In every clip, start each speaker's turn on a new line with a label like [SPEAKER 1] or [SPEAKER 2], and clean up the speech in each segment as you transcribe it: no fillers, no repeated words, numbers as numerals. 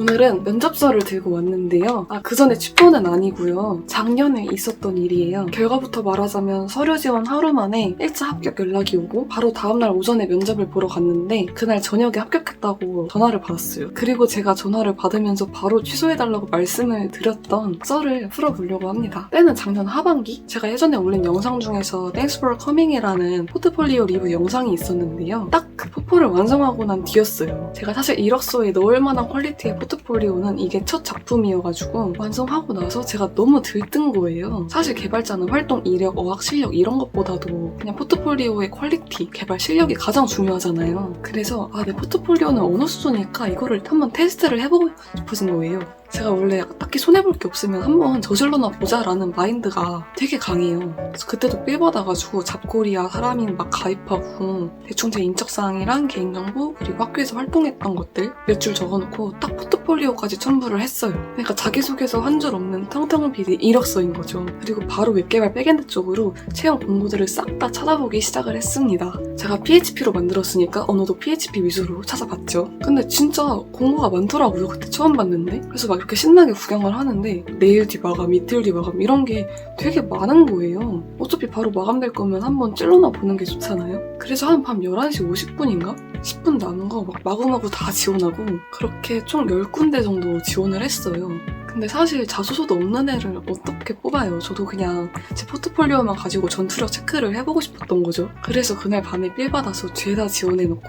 [SPEAKER 1] 오늘은 면접서를 들고 왔는데요. 그 전에 취뽀는 아니고요. 작년에 있었던 일이에요. 결과부터 말하자면 서류 지원 하루 만에 1차 합격 연락이 오고 바로 다음날 오전에 면접을 보러 갔는데 그날 저녁에 합격했다고 전화를 받았어요. 그리고 제가 전화를 받으면서 바로 취소해달라고 말씀을 드렸던 썰을 풀어보려고 합니다. 때는 작년 하반기? 제가 예전에 올린 영상 중에서 Thanks for Coming이라는 포트폴리오 리뷰 영상이 있었는데요. 딱 그 포포를 완성하고 난 뒤였어요. 제가 사실 이력서에 넣을 만한 퀄리티의 포트폴리오는 이게 첫 작품이어가지고 완성하고 나서 제가 너무 들뜬 거예요. 사실 개발자는 활동 이력, 어학 실력 이런 것보다도 그냥 포트폴리오의 퀄리티, 개발 실력이 가장 중요하잖아요. 그래서 내 포트폴리오는 어느 수준일까 이거를 한번 테스트를 해보고 싶어진 거예요. 제가 원래 딱히 손해볼 게 없으면 한번 저질러나 보자라는 마인드가 되게 강해요. 그래서 그때도 삘받아가지고 잡코리아 사람인 막 가입하고 대충 제 인적사항이랑 개인정보 그리고 학교에서 활동했던 것들 몇 줄 적어놓고 딱 포트폴리오까지 첨부를 했어요. 그러니까 자기소개서 한 줄 없는 텅텅비리 이력서인 거죠. 그리고 바로 웹개발 백엔드 쪽으로 채용 공고들을 싹 다 찾아보기 시작을 했습니다. 제가 PHP로 만들었으니까 언어도 PHP 위주로 찾아봤죠. 근데 진짜 공고가 많더라고요. 그때 처음 봤는데. 그래서 막 이렇게 신나게 구경을 하는데 내일 뒤 마감, 이틀 뒤 마감 이런 게 되게 많은 거예요. 어차피 바로 마감될 거면 한번 찔러나 보는 게 좋잖아요. 그래서 한 밤 11시 50분인가? 10분 남은 거 막 마구마구 다 지원하고 그렇게 총 10군데 정도 지원을 했어요. 근데 사실 자소서도 없는 애를 어떻게 뽑아요? 저도 그냥 제 포트폴리오만 가지고 전투력 체크를 해보고 싶었던 거죠. 그래서 그날 밤에 삘받아서 죄다 지원해놓고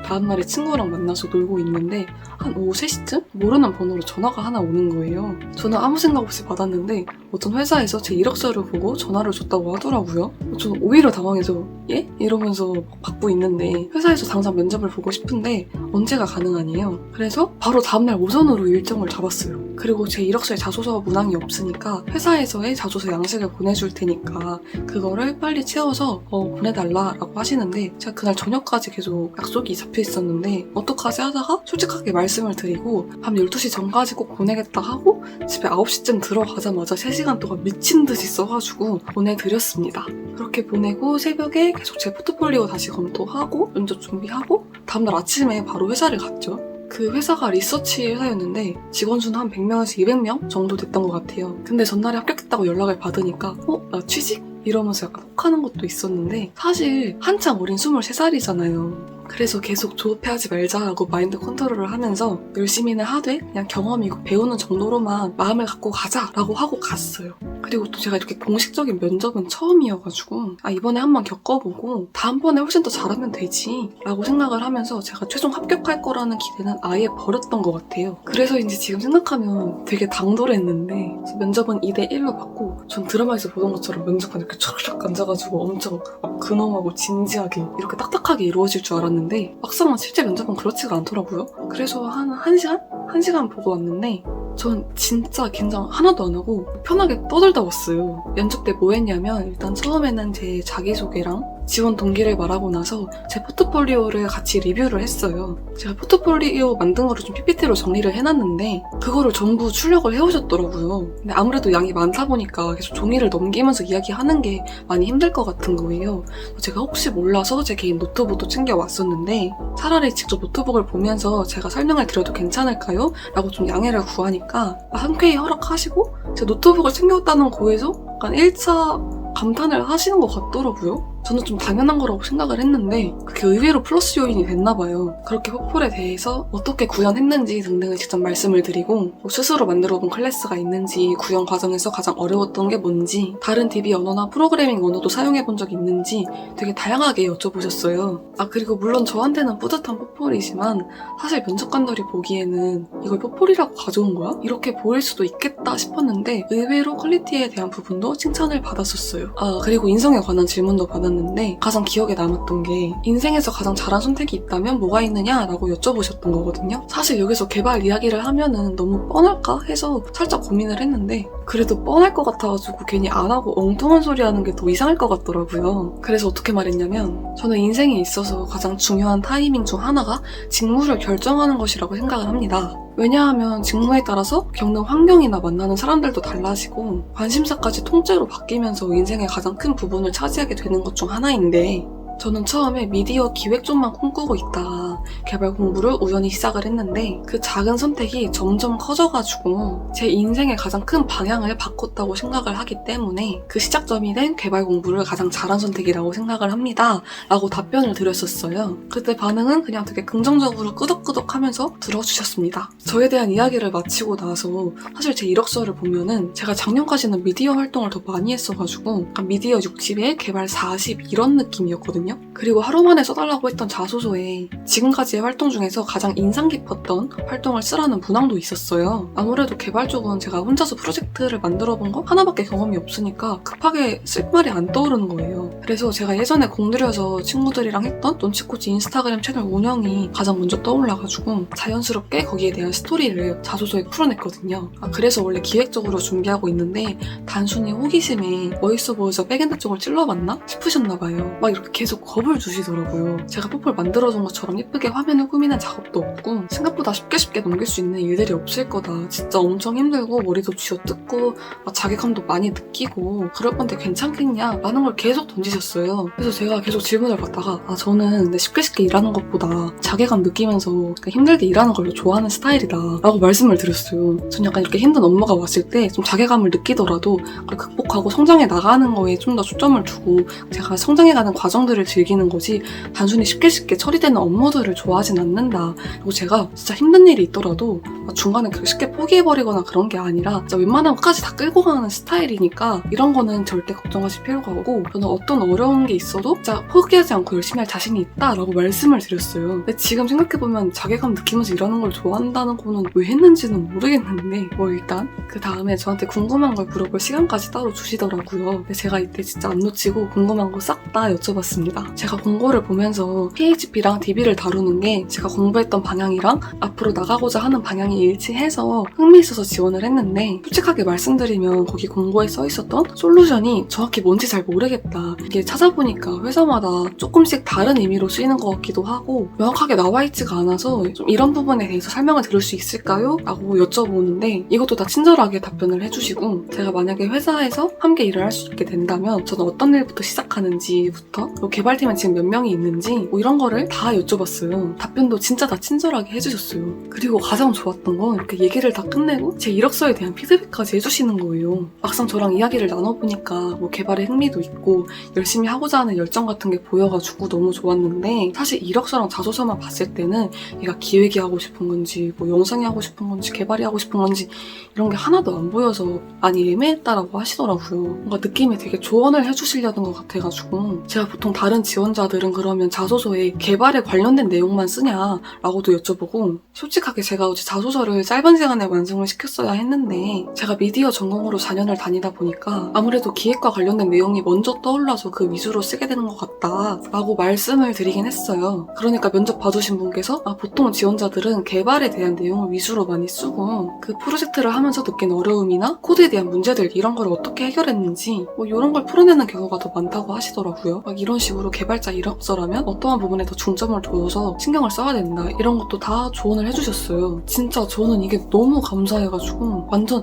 [SPEAKER 1] 다음날에 친구랑 만나서 놀고 있는데 한 오후 3시쯤? 모르는 번호로 전화가 하나 오는 거예요. 저는 아무 생각 없이 받았는데 어떤 회사에서 제 이력서를 보고 전화를 줬다고 하더라고요. 저는 오히려 당황해서 예? 이러면서 받고 있는데 회사에서 당장 면접을 보고 싶은데 언제가 가능하니에요. 그래서 바로 다음날 오전으로 일정을 잡았어요. 그리고 제 이력서에 자소서 문항이 없으니까 회사에서의 자소서 양식을 보내줄 테니까 그거를 빨리 채워서 보내달라라고 하시는데 제가 그날 저녁까지 계속 약속이 잡혀 있었는데 어떡하지 하다가 솔직하게 말씀을 드리고 밤 12시 전까지 꼭 보내겠다 하고 집에 9시쯤 들어가자마자 3시간 동안 미친 듯이 써가지고 보내드렸습니다. 그렇게 보내고 새벽에 계속 제 포트폴리오 다시 검토하고 면접 준비하고 다음날 아침에 바로 회사를 갔죠. 그 회사가 리서치 회사였는데 직원 수는 한 100명에서 200명 정도 됐던 것 같아요. 근데 전날에 합격했다고 연락을 받으니까 나 취직? 이러면서 약간 혹하는 것도 있었는데 사실 한창 어린 23살이잖아요. 그래서 계속 조급해하지 말자라고 마인드 컨트롤을 하면서 열심히는 하되 그냥 경험이고 배우는 정도로만 마음을 갖고 가자라고 하고 갔어요. 그리고 또 제가 이렇게 공식적인 면접은 처음이어가지고 이번에 한번 겪어보고 다음번에 훨씬 더 잘하면 되지 라고 생각을 하면서 제가 최종 합격할 거라는 기대는 아예 버렸던 것 같아요. 그래서인지 지금 생각하면 되게 당돌했는데 면접은 2대1로 받고 전 드라마에서 보던 것처럼 면접관 이렇게 촥촥 앉아가지고 엄청 막 근엄하고 진지하게 이렇게 딱딱하게 이루어질 줄 알았는데 막상 실제 면접은 그렇지가 않더라고요. 그래서 한 1시간? 1시간 보고 왔는데 전 진짜 긴장 하나도 안 하고 편하게 떠들다 왔어요. 면접 때 뭐 했냐면 일단 처음에는 제 자기소개랑 지원 동기를 말하고 나서 제 포트폴리오를 같이 리뷰를 했어요. 제가 포트폴리오 만든 거를 좀 PPT로 정리를 해놨는데 그거를 전부 출력을 해오셨더라고요. 근데 아무래도 양이 많다 보니까 계속 종이를 넘기면서 이야기하는 게 많이 힘들 것 같은 거예요. 제가 혹시 몰라서 제 개인 노트북도 챙겨왔었는데 차라리 직접 노트북을 보면서 제가 설명을 드려도 괜찮을까요? 라고 좀 양해를 구하니까 흔쾌히 허락하시고 제 노트북을 챙겨왔다는 거에서 약간 1차 감탄을 하시는 것 같더라고요. 저는 좀 당연한 거라고 생각을 했는데 그게 의외로 플러스 요인이 됐나 봐요. 그렇게 포폴에 대해서 어떻게 구현했는지 등등을 직접 말씀을 드리고 스스로 만들어본 클래스가 있는지 구현 과정에서 가장 어려웠던 게 뭔지 다른 DB 언어나 프로그래밍 언어도 사용해본 적이 있는지 되게 다양하게 여쭤보셨어요. 그리고 물론 저한테는 뿌듯한 포폴이지만 사실 면접관들이 보기에는 이걸 포폴이라고 가져온 거야? 이렇게 보일 수도 있겠다 싶었는데 의외로 퀄리티에 대한 부분도 칭찬을 받았었어요. 그리고 인성에 관한 질문도 받았는데 가장 기억에 남았던 게 인생에서 가장 잘한 선택이 있다면 뭐가 있느냐라고 여쭤보셨던 거거든요. 사실 여기서 개발 이야기를 하면은 너무 뻔할까 해서 살짝 고민을 했는데 그래도 뻔할 것 같아가지고 괜히 안 하고 엉뚱한 소리 하는 게 더 이상할 것 같더라고요. 그래서 어떻게 말했냐면 저는 인생에 있어서 가장 중요한 타이밍 중 하나가 직무를 결정하는 것이라고 생각을 합니다. 왜냐하면 직무에 따라서 겪는 환경이나 만나는 사람들도 달라지고 관심사까지 통째로 바뀌면서 인생의 가장 큰 부분을 차지하게 되는 것 중 하나인데 저는 처음에 미디어 기획 쪽만 꿈꾸고 있다가 개발 공부를 우연히 시작을 했는데 그 작은 선택이 점점 커져가지고 제 인생의 가장 큰 방향을 바꿨다고 생각을 하기 때문에 그 시작점이 된 개발 공부를 가장 잘한 선택이라고 생각을 합니다. 라고 답변을 드렸었어요. 그때 반응은 그냥 되게 긍정적으로 끄덕끄덕 하면서 들어주셨습니다. 저에 대한 이야기를 마치고 나서 사실 제 이력서를 보면은 제가 작년까지는 미디어 활동을 더 많이 했어가지고 약간 미디어 60에 개발 40 이런 느낌이었거든요. 그리고 하루 만에 써달라고 했던 자소서에 지금까지의 활동 중에서 가장 인상 깊었던 활동을 쓰라는 문항도 있었어요. 아무래도 개발 쪽은 제가 혼자서 프로젝트를 만들어 본 거 하나밖에 경험이 없으니까 급하게 쓸 말이 안 떠오르는 거예요. 그래서 제가 예전에 공들여서 친구들이랑 했던 눈치코치 인스타그램 채널 운영이 가장 먼저 떠올라가지고 자연스럽게 거기에 대한 스토리를 자소서에 풀어냈거든요. 그래서 원래 기획적으로 준비하고 있는데 단순히 호기심에 멋있어 보여서 백엔드 쪽을 찔러봤나 싶으셨나봐요. 막 이렇게 계속 겁을 주시더라고요. 제가 뽀뽀를 만들어준 것처럼 예쁘게 화면을 꾸미는 작업도 없고 생각보다 쉽게 넘길 수 있는 일들이 없을 거다. 진짜 엄청 힘들고 머리도 쥐어뜯고 자괴감도 많이 느끼고 그럴 건데 괜찮겠냐? 라는 걸 계속 던지셨어요. 그래서 제가 계속 질문을 받다가 저는 근데 쉽게 일하는 것보다 자괴감 느끼면서 힘들게 일하는 걸 좋아하는 스타일이다 라고 말씀을 드렸어요. 전 약간 이렇게 힘든 업무가 왔을 때 좀 자괴감을 느끼더라도 그걸 극복하고 성장해 나가는 거에 좀 더 초점을 두고 제가 성장해가는 과정들을 즐기는 거지 단순히 쉽게 처리되는 업무들을 좋아하진 않는다. 그리고 제가 진짜 힘든 일이 있더라도 중간에 쉽게 포기해버리거나 그런 게 아니라 진짜 웬만하면 끝까지 다 끌고 가는 스타일이니까 이런 거는 절대 걱정하실 필요가 없고 저는 어떤 어려운 게 있어도 진짜 포기하지 않고 열심히 할 자신이 있다라고 말씀을 드렸어요. 근데 지금 생각해보면 자괴감 느끼면서 일하는 걸 좋아한다는 거는 왜 했는지는 모르겠는데 일단 그 다음에 저한테 궁금한 걸 물어볼 시간까지 따로 주시더라고요. 근데 제가 이때 진짜 안 놓치고 궁금한 거 싹 다 여쭤봤습니다. 제가 공고를 보면서 PHP랑 DB를 다루는 게 제가 공부했던 방향이랑 앞으로 나가고자 하는 방향이 일치해서 흥미있어서 지원을 했는데 솔직하게 말씀드리면 거기 공고에 써있었던 솔루션이 정확히 뭔지 잘 모르겠다. 이게 찾아보니까 회사마다 조금씩 다른 의미로 쓰이는 것 같기도 하고 명확하게 나와있지가 않아서 좀 이런 부분에 대해서 설명을 들을 수 있을까요? 라고 여쭤보는데 이것도 다 친절하게 답변을 해주시고 제가 만약에 회사에서 함께 일을 할 수 있게 된다면 저는 어떤 일부터 시작하는지부터 개발팀에 지금 몇 명이 있는지 이런 거를 다 여쭤봤어요. 답변도 진짜 다 친절하게 해주셨어요. 그리고 가장 좋았던 건 이렇게 얘기를 다 끝내고 제 이력서에 대한 피드백까지 해주시는 거예요. 막상 저랑 이야기를 나눠보니까 개발에 흥미도 있고 열심히 하고자 하는 열정 같은 게 보여가지고 너무 좋았는데 사실 이력서랑 자소서만 봤을 때는 얘가 기획이 하고 싶은 건지 영상이 하고 싶은 건지 개발이 하고 싶은 건지 이런 게 하나도 안 보여서 많이 애매했다라고 하시더라고요. 뭔가 느낌이 되게 조언을 해주시려는 것 같아가지고 제가 보통 다른 지원자들은 그러면 자소서에 개발에 관련된 내용만 쓰냐라고도 여쭤보고 솔직하게 제가 어제 자소서를 짧은 시간에 완성을 시켰어야 했는데 제가 미디어 전공으로 4년을 다니다 보니까 아무래도 기획과 관련된 내용이 먼저 떠올라서 그 위주로 쓰게 되는 것 같다 라고 말씀을 드리긴 했어요. 그러니까 면접 봐주신 분께서 보통 지원자들은 개발에 대한 내용을 위주로 많이 쓰고 그 프로젝트를 하면서 느낀 어려움이나 코드에 대한 문제들 이런 걸 어떻게 해결했는지 이런 걸 풀어내는 경우가 더 많다고 하시더라고요. 이런 식으로 개발자 이력서라면 어떠한 부분에 더 중점을 둬서 신경을 써야 된다 이런 것도 다 조언을 해주셨어요. 진짜 저는 이게 너무 감사해가지고 완전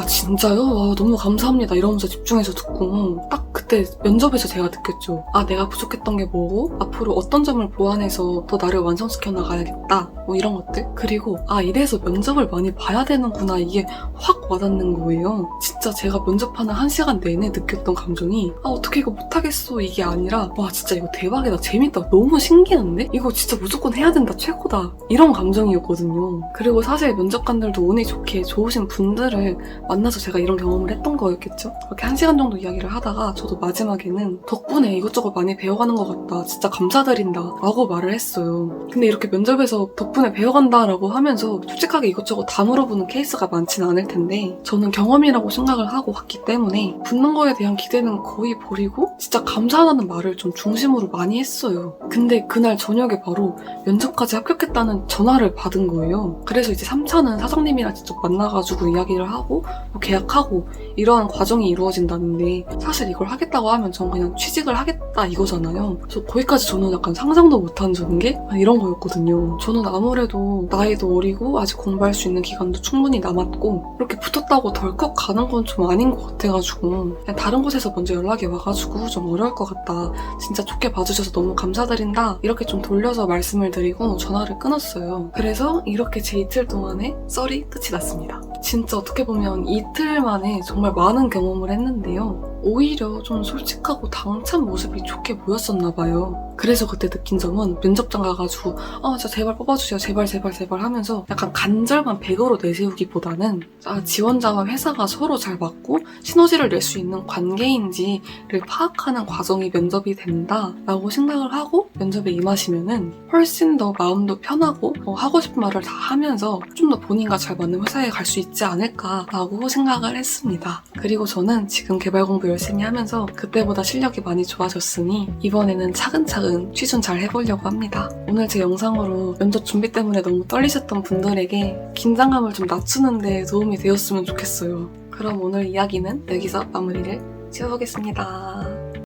[SPEAKER 1] 진짜요? 너무 감사합니다 이러면서 집중해서 듣고 딱 그때 면접에서 제가 느꼈죠. 내가 부족했던 게 뭐고 앞으로 어떤 점을 보완해서 더 나를 완성시켜 나가야겠다 이런 것들. 그리고 이래서 면접을 많이 봐야 되는구나 이게 확 와닿는 거예요. 진짜 제가 면접하는 1시간 내내 느꼈던 감정이 어떻게 이거 못하겠어 이게 아니라 와 진짜 이거 대박이다 재밌다 너무 신기한데 이거 진짜 무조건 해야 된다 최고다 이런 감정이었거든요. 그리고 사실 면접관들도 운이 좋게 좋으신 분들을 만나서 제가 이런 경험을 했던 거였겠죠. 그렇게 1시간 정도 이야기를 하다가 저도 마지막에는 덕분에 이것저것 많이 배워가는 것 같다 진짜 감사드린다 라고 말을 했어요. 근데 이렇게 면접에서 덕분에 배워간다 라고 하면서 솔직하게 이것저것 다 물어보는 케이스가 많진 않을 텐데 저는 경험이라고 생각을 하고 왔기 때문에 붙는 거에 대한 기대는 거의 버리고 진짜 감사하다는 말을 좀 중심으로 많이 했어요. 근데 그날 저녁에 바로 면접까지 합격했다는 전화를 받은 거예요. 그래서 이제 이제 3차는 사장님이랑 직접 만나가지고 이야기를 하고 뭐 계약하고 이러한 과정이 이루어진다는데 사실 이걸 하겠다고 하면 전 그냥 취직을 하겠다 이거잖아요. 그래서 거기까지 저는 약간 상상도 못한 전개? 이런 거였거든요. 저는 아무래도 나이도 어리고 아직 공부할 수 있는 기간도 충분히 남았고 이렇게 붙었다고 덜컥 가는 건 좀 아닌 것 같아가지고 그냥 다른 곳에서 먼저 연락이 와가지고 좀 어려울 것 같다. 진짜 좋게 봐주셔서 너무 감사드린다. 이렇게 좀 돌려서 말씀을 드리고 전화를 끊었어요. 그래서 이렇게 제 이틀 동안에 썰이 끝이 났습니다. 진짜 어떻게 보면 이틀 만에 정말 많은 경험을 했는데요. 오히려 좀 솔직하고 당찬 모습이 좋게 보였었나 봐요. 그래서 그때 느낀 점은 면접장 가가지고 진짜 제발 뽑아주세요. 제발 제발 제발 하면서 약간 간절만 100으로 내세우기보다는 지원자와 회사가 서로 잘 맞고 시너지를 낼 수 있는 관계인지를 파악하는 과정이 면접이 된다라고 생각을 하고 면접에 임하시면은 훨씬 더 마음도 편하고 하고 싶은 말을 다 하면서 좀 더 본인과 잘 맞는 회사에 갈 수 있지 않을까라고 생각을 했습니다. 그리고 저는 지금 개발 공부 열심히 하면서 그때보다 실력이 많이 좋아졌으니 이번에는 차근차근 취준 잘 해보려고 합니다. 오늘 제 영상으로 면접 준비 때문에 너무 떨리셨던 분들에게 긴장감을 좀 낮추는 데 도움이 되었으면 좋겠어요. 그럼 오늘 이야기는 여기서 마무리를 지어보겠습니다.